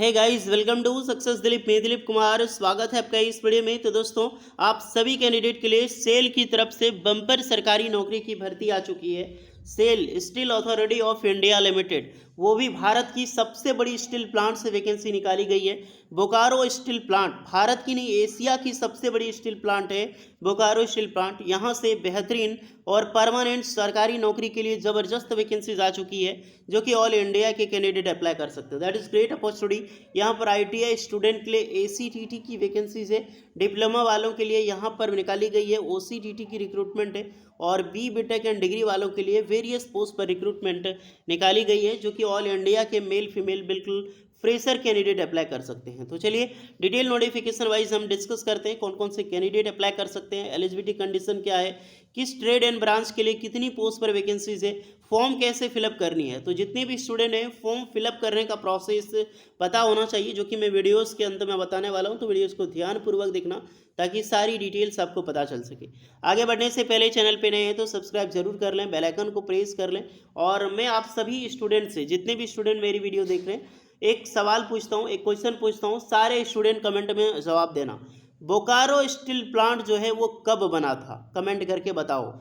Hey guys, welcome to success Dilip. मैं दिलीप कुमार, स्वागत है आपका इस वीडियो में। तो दोस्तों, आप सभी कैंडिडेट के लिए सेल की तरफ से बम्पर सरकारी नौकरी की भर्ती आ चुकी है। SAIL Steel Authority of India Limited, वो भी भारत की सबसे बड़ी स्टील प्लांट से वैकेंसी निकाली गई है। बोकारो स्टील प्लांट भारत की नहीं, एशिया की सबसे बड़ी स्टील प्लांट है बोकारो स्टील प्लांट। यहाँ से बेहतरीन और परमानेंट सरकारी नौकरी के लिए ज़बरदस्त वैकेंसीज आ चुकी है, जो कि ऑल इंडिया के कैंडिडेट अप्लाई कर सकते हैं। That is great opportunity. यहाँ पर आईटीआई स्टूडेंट के लिए एसीटीटी की वैकेंसीज है। डिप्लोमा वालों के लिए यहाँ पर निकाली गई है ओसीटीटी की रिक्रूटमेंट है। और बीटेक एंड डिग्री वालों के लिए वेरियस पोस्ट पर रिक्रूटमेंट निकाली गई है, जो कि ऑल इंडिया के मेल फीमेल बिल्कुल फ्रेशर कैंडिडेट अप्लाई कर सकते हैं। तो चलिए डिटेल नोटिफिकेशन वाइज हम डिस्कस करते हैं कौन कौन से कैंडिडेट अप्लाई कर सकते हैं, एलिजिबिलिटी कंडीशन क्या है, किस ट्रेड एंड ब्रांच के लिए कितनी पोस्ट पर वैकेंसीज है, फॉर्म कैसे फिलअप करनी है। तो जितने भी स्टूडेंट हैं, फॉर्म फिलअप करने का प्रोसेस पता होना चाहिए, जो कि मैं वीडियोस के अंत में बताने वाला हूं। तो वीडियोस को ध्यानपूर्वक देखना ताकि सारी डिटेल्स आपको पता चल सके। आगे बढ़ने से पहले चैनल पे नए हैं तो सब्सक्राइब जरूर कर लें, बेल आइकन को प्रेस कर लें। और मैं आप सभी स्टूडेंट से, जितने भी स्टूडेंट मेरी वीडियो देख रहे हैं, एक सवाल पूछता हूँ, एक क्वेश्चन पूछता हूँ, सारे स्टूडेंट कमेंट में जवाब देना। बोकारो स्टील प्लांट जो है वो कब बना था, कमेंट करके बताओ।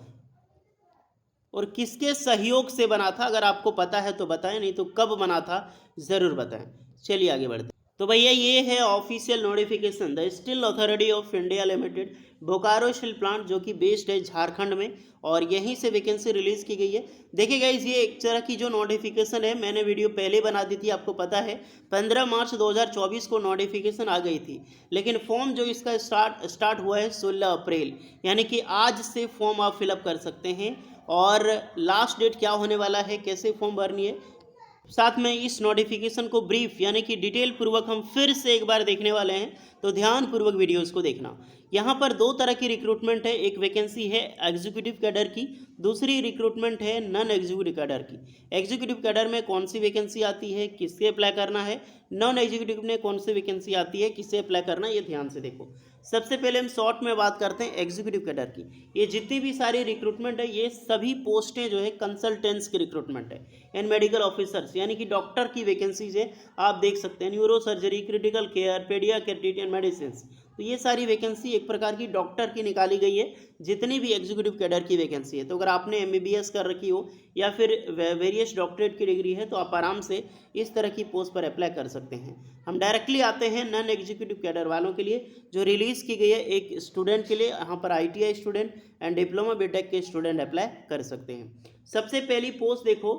और किसके सहयोग से बना था, अगर आपको पता है तो बताएं, नहीं तो कब बना था ज़रूर बताएं। चलिए आगे बढ़ते हैं। तो भैया ये है official notification, the steel Authority of India limited Bokaro steel plant, जो कि बेस्ड है झारखंड में, और यहीं से वैकेंसी रिलीज़ की गई है। देखिए गाइस, ये एक तरह की जो नोटिफिकेशन है, मैंने वीडियो पहले बना दी थी, आपको पता है 15 मार्च 2024 को नोटिफिकेशन आ गई थी। लेकिन फॉर्म जो इसका स्टार्ट हुआ है 16 अप्रैल, यानी कि आज से फॉर्म आप फिलअप कर सकते हैं। और लास्ट डेट क्या होने वाला है, कैसे फॉर्म भरनी है, साथ में इस नोटिफिकेशन को ब्रीफ यानी कि डिटेल पूर्वक हम फिर से एक बार देखने वाले हैं। तो ध्यान पूर्वक वीडियोस को देखना। यहाँ पर दो तरह की रिक्रूटमेंट है, एक वैकेंसी है एग्जीक्यूटिव कैडर की, दूसरी रिक्रूटमेंट है नॉन एग्जीक्यूटिव कैडर की। एग्जीक्यूटिव कैडर में कौन सी वैकेंसी आती है, किससे अप्लाई करना है, नॉन एग्जीक्यूटिव में कौन सी वैकेंसी आती है, किससे अप्लाई करना है, ये ध्यान से देखो। सबसे पहले हम शॉर्ट में बात करते हैं एग्जीक्यूटिव कैडर की। ये जितनी भी सारी रिक्रूटमेंट है, ये सभी पोस्टें जो है कंसल्टेंट्स की रिक्रूटमेंट है एंड मेडिकल ऑफिसर्स, यानी कि डॉक्टर की वैकेंसीज है। आप देख सकते हैं neuro surgery, critical care, paediatric and medicine. तो ये सारी वैकेंसी एक प्रकार की डॉक्टर की निकाली गई है, जितनी भी एग्जीक्यूटिव कैडर की वैकेंसी है। तो अगर आपने एमबीबीएस कर रखी हो या फिर वेरियस डॉक्टरेट की डिग्री है, तो आप आराम से इस तरह की पोस्ट पर अप्लाई कर सकते हैं। हम डायरेक्टली आते हैं नॉन एग्जीक्यूटिव कैडर वालों के लिए, जो रिलीज़ की गई है एक स्टूडेंट के लिए। यहाँ पर ITI student and diploma BTech के स्टूडेंट अप्लाई कर सकते हैं। सबसे पहली पोस्ट देखो,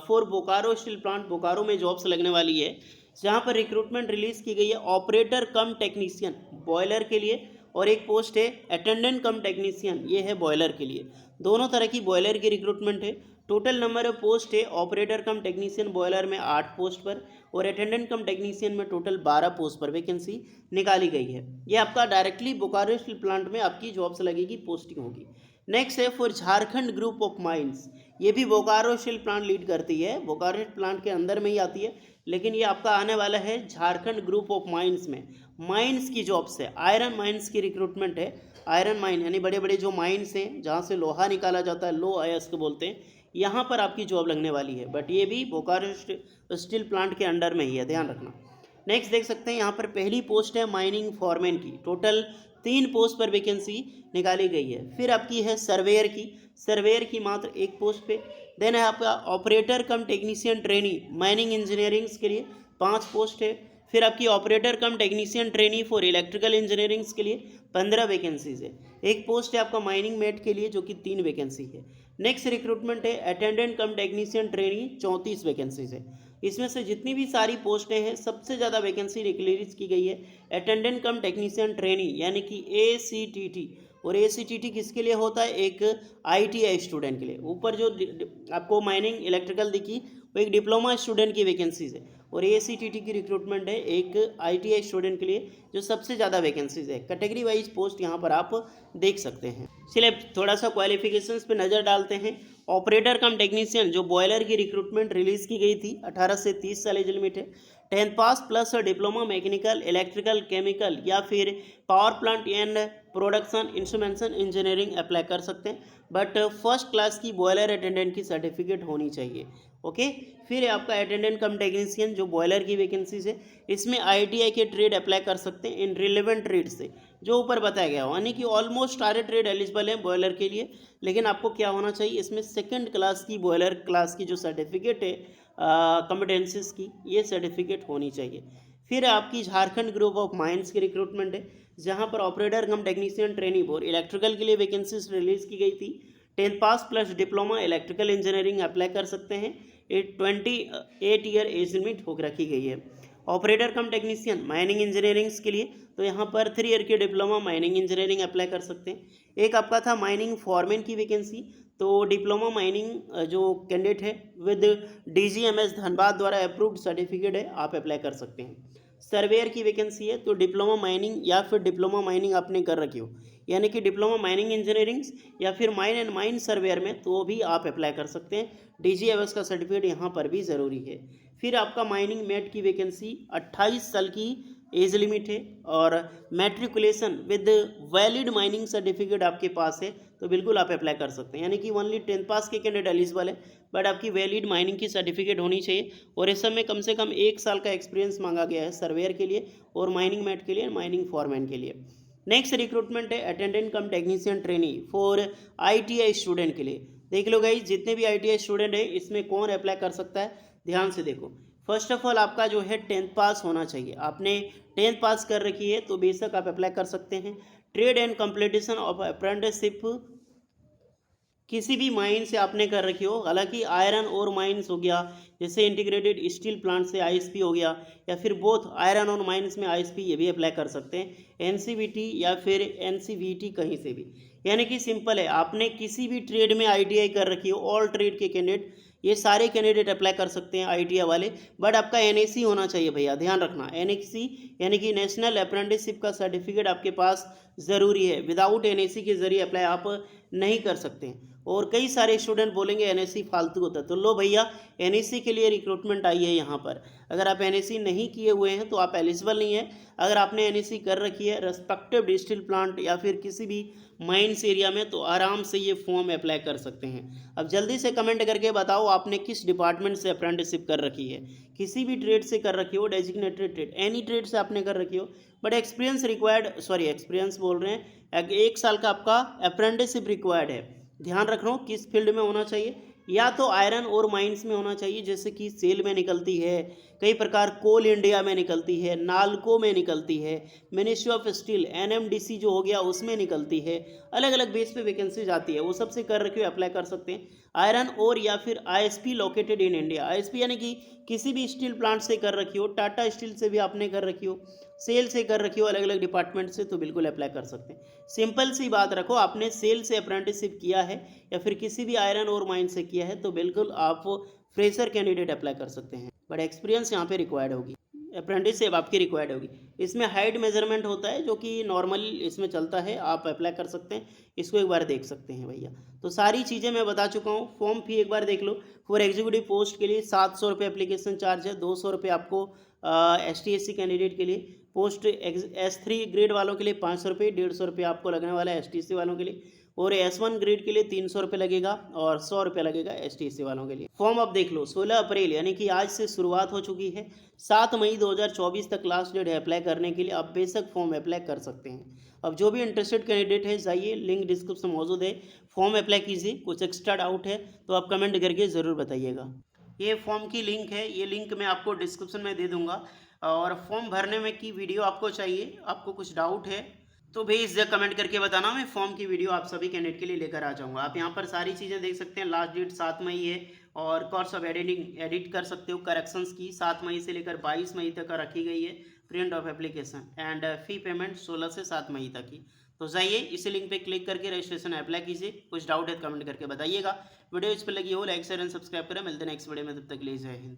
for Bokaro steel plant, Bokaro में जॉब्स लगने वाली है, जहाँ पर रिक्रूटमेंट रिलीज़ की गई है ऑपरेटर कम टेक्नीशियन बॉयलर के लिए, और एक पोस्ट है अटेंडेंट कम टेक्नीशियन, ये है बॉयलर के लिए। दोनों तरह की बॉयलर की रिक्रूटमेंट है। टोटल नंबर ऑफ पोस्ट है ऑपरेटर कम टेक्नीशियन बॉयलर में 8 पोस्ट पर, और अटेंडेंट कम टेक्नीशियन में टोटल 12 पोस्ट पर वैकेंसी निकाली गई है। ये आपका डायरेक्टली बोकारो स्टील प्लांट में आपकी जॉब्स लगेगी, पोस्टिंग होगी। नेक्स्ट है for Jharkhand group of mines, ये भी बोकारो स्टील प्लांट लीड करती है, बोकारो स्टील प्लांट के अंदर में ही आती है, लेकिन ये आपका आने वाला है झारखंड ग्रुप ऑफ माइंस में। माइंस की जॉब्स है, आयरन माइंस की रिक्रूटमेंट है। आयरन माइन यानी बड़े बड़े जो माइंस हैं जहाँ से लोहा निकाला जाता है, लो अयस्क बोलते हैं, यहाँ पर आपकी जॉब लगने वाली है। बट ये भी बोकारो स्टील प्लांट के अंडर में ही है, ध्यान रखना। नेक्स्ट देख सकते हैं, यहाँ पर पहली पोस्ट है माइनिंग फॉरमैन की, टोटल 3 पोस्ट पर वैकेंसी निकाली गई है। फिर आपकी है सर्वेयर की, सर्वेयर की मात्र 1 पोस्ट पे। देन है आपका operator cum technician trainee mining engineerings के लिए 5 पोस्ट है। फिर आपकी operator cum technician trainee for electrical engineerings के लिए 15 वैकेंसीज है। एक पोस्ट है आपका माइनिंग मेट के लिए, जो कि 3 वैकेंसी है। नेक्स्ट रिक्रूटमेंट है attendant cum technician trainee, 34 vacancies है। इसमें से जितनी भी सारी पोस्टें हैं, सबसे ज़्यादा वैकेंसी रिलीज की गई है अटेंडेंट कम टेक्नीशियन ट्रेनी, यानी कि ACTT। और ACTT किसके लिए होता है, एक ITI स्टूडेंट के लिए। ऊपर जो आपको माइनिंग इलेक्ट्रिकल दिखी, वो एक डिप्लोमा स्टूडेंट की वैकेंसीज है, और ACTT की रिक्रूटमेंट है एक ITI स्टूडेंट के लिए, जो सबसे ज़्यादा वैकेंसीज है। कैटेगरी वाइज पोस्ट यहाँ पर आप देख सकते हैं। चलिए थोड़ा सा क्वालिफिकेशंस पे नज़र डालते हैं। ऑपरेटर कम टेक्नीशियन जो बॉयलर की रिक्रूटमेंट रिलीज़ की गई थी, 18 से 30 साल एज लिमिट है। 10th pass plus diploma mechanical, electrical, chemical या फिर power plant and production instrumentation engineering apply कर सकते हैं। बट फर्स्ट क्लास की बॉयलर अटेंडेंट की सर्टिफिकेट होनी चाहिए। ओके। फिर है आपका अटेंडेंट कम टेक्नीशियन, जो बॉयलर की वैकेंसीज है, इसमें ITI के ट्रेड अप्लाई कर सकते हैं इन रिलेवेंट ट्रेड से, जो ऊपर बताया गया हो, यानी कि ऑलमोस्ट सारे ट्रेड एलिजिबल हैं बॉयलर के लिए। लेकिन आपको क्या होना चाहिए, इसमें सेकंड क्लास की बॉयलर क्लास की जो सर्टिफिकेट है कॉम्पिटेंसीज की, ये सर्टिफिकेट होनी चाहिए। फिर आपकी झारखंड ग्रुप ऑफ माइंस की रिक्रूटमेंट है, जहाँ पर operator cum technician training board electrical के लिए वैकेंसीज रिलीज की गई थी। 10th pass plus diploma electrical engineering apply कर सकते हैं। 28 ईयर एज लिमिट हो रखी गई है। Operator cum technician mining engineerings के लिए तो यहाँ पर 3 ईयर के डिप्लोमा माइनिंग इंजीनियरिंग अप्लाई कर सकते हैं। एक आपका था माइनिंग फॉरमैन की वैकेंसी, तो डिप्लोमा माइनिंग जो कैंडिडेट है विद DGMS धनबाद द्वारा अप्रूव्ड सर्टिफिकेट है, आप अप्लाई कर सकते हैं। सर्वेयर की वैकेंसी है, तो डिप्लोमा माइनिंग या फिर डिप्लोमा माइनिंग आपने कर रखी हो, यानी कि डिप्लोमा माइनिंग इंजीनियरिंग या फिर माइन एंड माइन सर्वेयर में, तो भी आप अप्लाई कर सकते हैं। DGMS का सर्टिफिकेट यहाँ पर भी ज़रूरी है। फिर आपका माइनिंग मेट की वैकेंसी 28 साल की एज लिमिट है और matriculation with valid mining certificate आपके पास है, तो बिल्कुल आप अप्लाई कर सकते हैं। यानी कि ओनली 10th पास के कैंडिडेट एलिजिबल है, बट आपकी वैलिड माइनिंग की सर्टिफिकेट होनी चाहिए। और इस सब में कम से कम 1 साल का एक्सपीरियंस मांगा गया है सर्वेयर के लिए और माइनिंग मेट के लिए, माइनिंग फॉरमैन के लिए। नेक्स्ट रिक्रूटमेंट है attendant cum technician trainee for ITI student के लिए। देख लो गाइस, जितने भी ITI स्टूडेंट है इसमें कौन अप्लाई कर सकता है, ध्यान से देखो। फर्स्ट ऑफ ऑल आपका जो है 10th पास होना चाहिए। आपने 10th पास कर रखी है तो बेशक आप अप्लाई कर सकते हैं। Trade and completion of apprenticeship किसी भी माइन से आपने कर रखी हो, हालांकि आयरन और माइंस हो गया, जैसे इंटीग्रेटेड स्टील प्लांट से ISP हो गया, या फिर बोथ आयरन और माइंस में ISP, ये भी अप्लाई कर सकते हैं। NCVT या फिर NCVT कहीं से भी, यानी कि सिंपल है, आपने किसी भी ट्रेड में ITI कर रखी हो, ऑल ट्रेड के कैंडिडेट, ये सारे कैंडिडेट अप्लाई कर सकते हैं ITI वाले। बट आपका NAC होना चाहिए भैया, ध्यान रखना। NAC यानी कि नेशनल अप्रेंटिसशिप का सर्टिफिकेट आपके पास ज़रूरी है। विदाउट NAC के जरिए अप्लाई आप नहीं कर सकते। और कई सारे स्टूडेंट बोलेंगे NAC फालतू होता है, तो लो भैया, NAC के लिए रिक्रूटमेंट आई है यहाँ पर। अगर आप NAC नहीं किए हुए हैं तो आप एलिजिबल नहीं है। अगर आपने NAC कर रखी है रेस्पेक्टिव स्टील प्लांट या फिर किसी भी माइंस एरिया में, तो आराम से ये फॉर्म अप्लाई कर सकते हैं। अब जल्दी से कमेंट करके बताओ आपने किस डिपार्टमेंट से अप्रेंटिसशिप कर रखी है। किसी भी ट्रेड से कर रखी हो, डेजिग्नेटेड ट्रेड, एनी ट्रेड से आपने कर रखी हो, but experience required, sorry experience बोल रहे हैं, 1 साल का आपका अप्रेंटिसशिप रिक्वायर्ड है। ध्यान रखना किस फील्ड में होना चाहिए, या तो आयरन और माइंस में होना चाहिए, जैसे कि सेल में निकलती है, कई प्रकार कोल इंडिया में निकलती है, नालको में निकलती है, मिनिस्ट्री ऑफ स्टील NMDC जो हो गया उसमें निकलती है। अलग अलग बेस पे वैकेंसी जाती है, वो सबसे कर रखे हुए अप्लाई कर सकते हैं। आयरन और या फिर ISP located in India, ISP यानी कि किसी भी स्टील प्लांट से कर रखी हो, टाटा स्टील से भी आपने कर रखी हो, सेल से कर रखी हो, अलग अलग डिपार्टमेंट से, तो बिल्कुल अप्लाई कर सकते हैं। सिंपल सी बात रखो, आपने सेल से अप्रेंटिसशिप किया है या फिर किसी भी आयरन और माइन से किया है, तो बिल्कुल आप फ्रेशर कैंडिडेट अप्लाई कर सकते हैं। बट एक्सपीरियंस यहाँ पे रिक्वायर्ड होगी, अप्रेंटिसशिप आपकी रिक्वायर्ड होगी। इसमें हाइट मेजरमेंट होता है जो कि नॉर्मल इसमें चलता है, आप अप्लाई कर सकते हैं, इसको एक बार देख सकते हैं भैया। तो सारी चीज़ें मैं बता चुका हूँ। फॉर्म फी एक बार देख लो। फॉर एग्जीक्यूटिव पोस्ट के लिए 700 रुपये एप्लीकेशन चार्ज है, 200 रुपये आपको ST/SC कैंडिडेट के लिए, पोस्ट S3 ग्रेड वालों के लिए 500 रुपये, 150 रुपये आपको लगने वाला है STC वालों के लिए, और S1 ग्रेड के लिए 300 रुपये लगेगा और 100 रुपये लगेगा STC वालों के लिए। फॉर्म अब देख लो, 16 अप्रैल यानी कि आज से शुरुआत हो चुकी है। 7 मई 2024 तक लास्ट डेट है अप्लाई करने के लिए। आप बेशक फॉर्म अप्लाई कर सकते हैं। अब जो भी इंटरेस्टेड कैंडिडेट है जाइए, लिंक डिस्क्रिप्शन में मौजूद है, फॉर्म अप्लाई कीजिए। कुछ एक्स्ट्रा डाउट है तो आप कमेंट करके ज़रूर बताइएगा। ये फॉर्म की लिंक है, ये लिंक मैं आपको डिस्क्रिप्शन में दे दूंगा। और फॉर्म भरने में की वीडियो आपको चाहिए, आपको कुछ डाउट है तो भेज कमेंट करके बताना, मैं फॉर्म की वीडियो आप सभी कैंडिडेट के लिए लेकर आ जाऊंगा। आप यहाँ पर सारी चीज़ें देख सकते हैं। लास्ट डेट 7 मई है और कोर्स ऑफ एडिट कर सकते हो। करेक्शंस की 7 मई से लेकर 22 मई तक रखी गई है। Print of application and fee payment 16 से 7 मई तक की। तो जाइए इसी लिंक पे क्लिक करके रजिस्ट्रेशन अप्लाई कीजिए। कुछ डाउट है कमेंट करके बताइएगा। वीडियो इस पर लगी हो लाइक शेयर एंड सब्सक्राइब करें। मिलते हैं नेक्स्ट वीडियो में, तब तक के लिए जय हिंद।